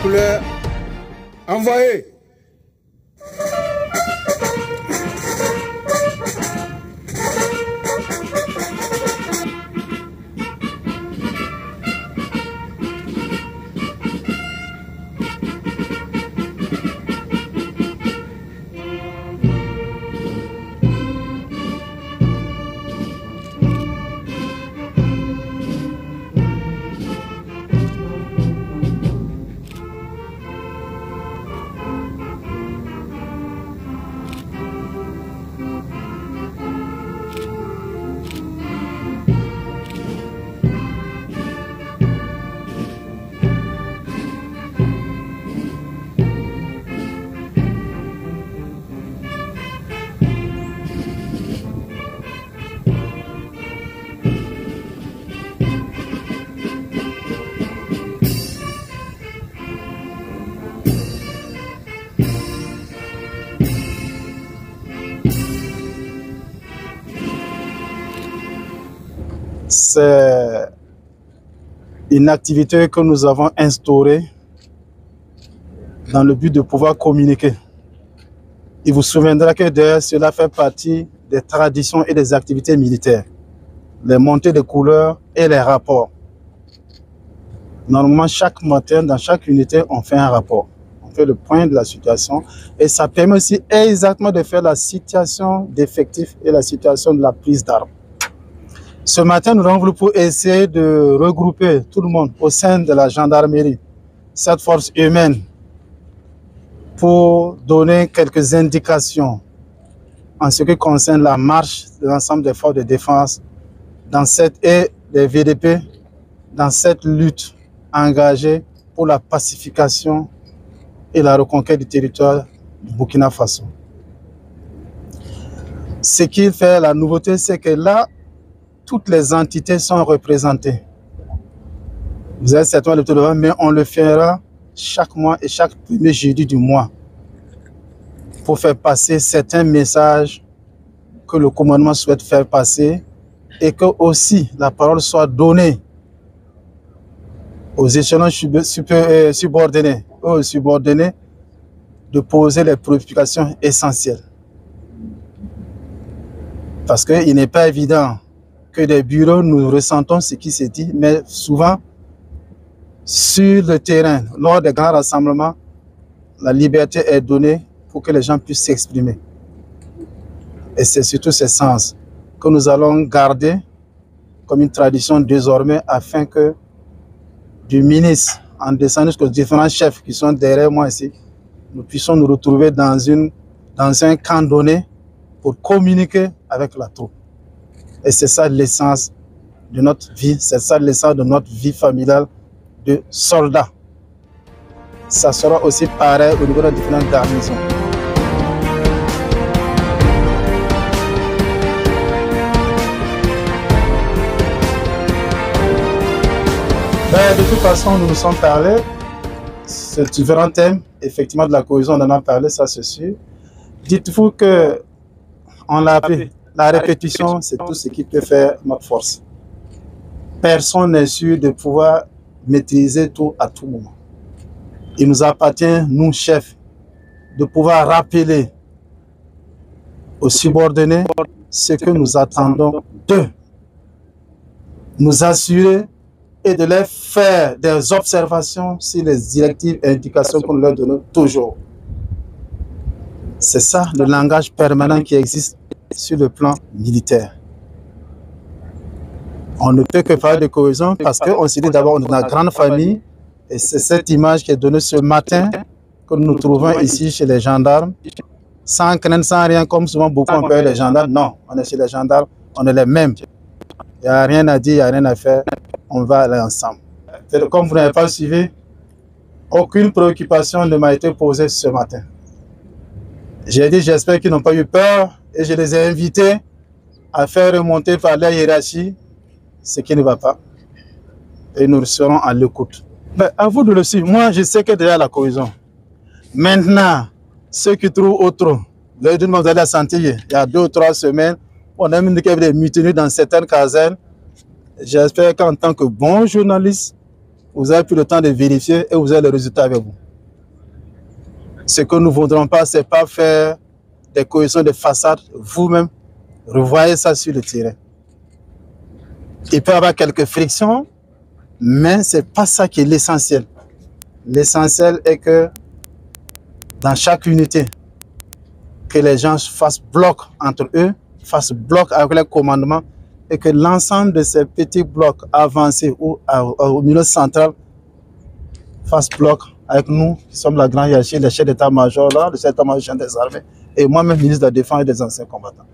couleurs. Envoyez. C'est une activité que nous avons instaurée dans le but de pouvoir communiquer. Il vous souviendra que d'ailleurs cela fait partie des traditions et des activités militaires, les montées de couleurs et les rapports. Normalement, chaque matin, dans chaque unité, on fait un rapport. On fait le point de la situation et ça permet aussi exactement de faire la situation d'effectifs et la situation de la prise d'armes. Ce matin, nous avons voulu pour essayer de regrouper tout le monde au sein de la gendarmerie, cette force humaine, pour donner quelques indications en ce qui concerne la marche de l'ensemble des forces de défense dans cette, et des VDP dans cette lutte engagée pour la pacification et la reconquête du territoire du Burkina Faso. Ce qui fait la nouveauté, c'est que là, toutes les entités sont représentées. Vous avez certainement le tour, mais on le fera chaque mois et chaque premier jeudi du mois pour faire passer certains messages que le commandement souhaite faire passer et que aussi la parole soit donnée aux échelons subordonnés, aux subordonnés de poser les préoccupations essentielles. Parce qu'il n'est pas évident que des bureaux, nous ressentons ce qui se dit, mais souvent, sur le terrain, lors des grands rassemblements, la liberté est donnée pour que les gens puissent s'exprimer. Et c'est surtout ce sens que nous allons garder comme une tradition désormais afin que du ministre en descendant jusqu'aux différents chefs qui sont derrière moi ici, nous puissions nous retrouver dans un camp donné pour communiquer avec la troupe. Et c'est ça l'essence de notre vie, c'est ça l'essence de notre vie familiale de soldats. Ça sera aussi pareil au niveau de différentes garnisons. Ben, de toute façon, nous nous sommes parlé. C'est différents thèmes, effectivement, de la cohésion, on en a parlé, ça c'est sûr. Dites-vous que on l'a appelé. La répétition, c'est tout ce qui peut faire notre force. Personne n'est sûr de pouvoir maîtriser tout à tout moment. Il nous appartient, nous chefs, de pouvoir rappeler aux subordonnés ce que nous attendons d'eux. Nous assurer et de leur faire des observations sur les directives et indications que nous leur donnons toujours. C'est ça le langage permanent qui existe sur le plan militaire. On ne peut que parler de cohésion parce qu'on se dit d'abord on est dans la grande famille et c'est cette image qui est donnée ce matin que nous nous trouvons ici chez les gendarmes, sans crainte, sans rien, comme souvent beaucoup ont peur des gendarmes. Non, on est chez les gendarmes, on est les mêmes. Il n'y a rien à dire, il n'y a rien à faire, on va aller ensemble. Comme vous n'avez pas suivi, aucune préoccupation ne m'a été posée ce matin. J'ai dit, j'espère qu'ils n'ont pas eu peur et je les ai invités à faire remonter par la hiérarchie ce qui ne va pas. Et nous serons à l'écoute. Ben, à vous de le suivre. Moi, je sais que déjà la cohésion. Maintenant, ceux qui trouvent autre, vous allez la sentir, il y a 2 ou 3 semaines, on a même des mutineries dans certaines casernes. J'espère qu'en tant que bon journaliste, vous avez pris le temps de vérifier et vous avez le résultat avec vous. Ce que nous ne voudrons pas, c'est pas faire des corrections de façade vous-même. Revoyez ça sur le terrain. Il peut y avoir quelques frictions, mais ce n'est pas ça qui est l'essentiel. L'essentiel est que dans chaque unité, que les gens fassent bloc entre eux, fassent bloc avec les commandements et que l'ensemble de ces petits blocs avancés ou au milieu central fassent bloc avec nous, qui sommes la grande hiérarchie, les chefs d'état-major, le chef d'état-major des armées, et moi-même ministre de la Défense et des anciens combattants.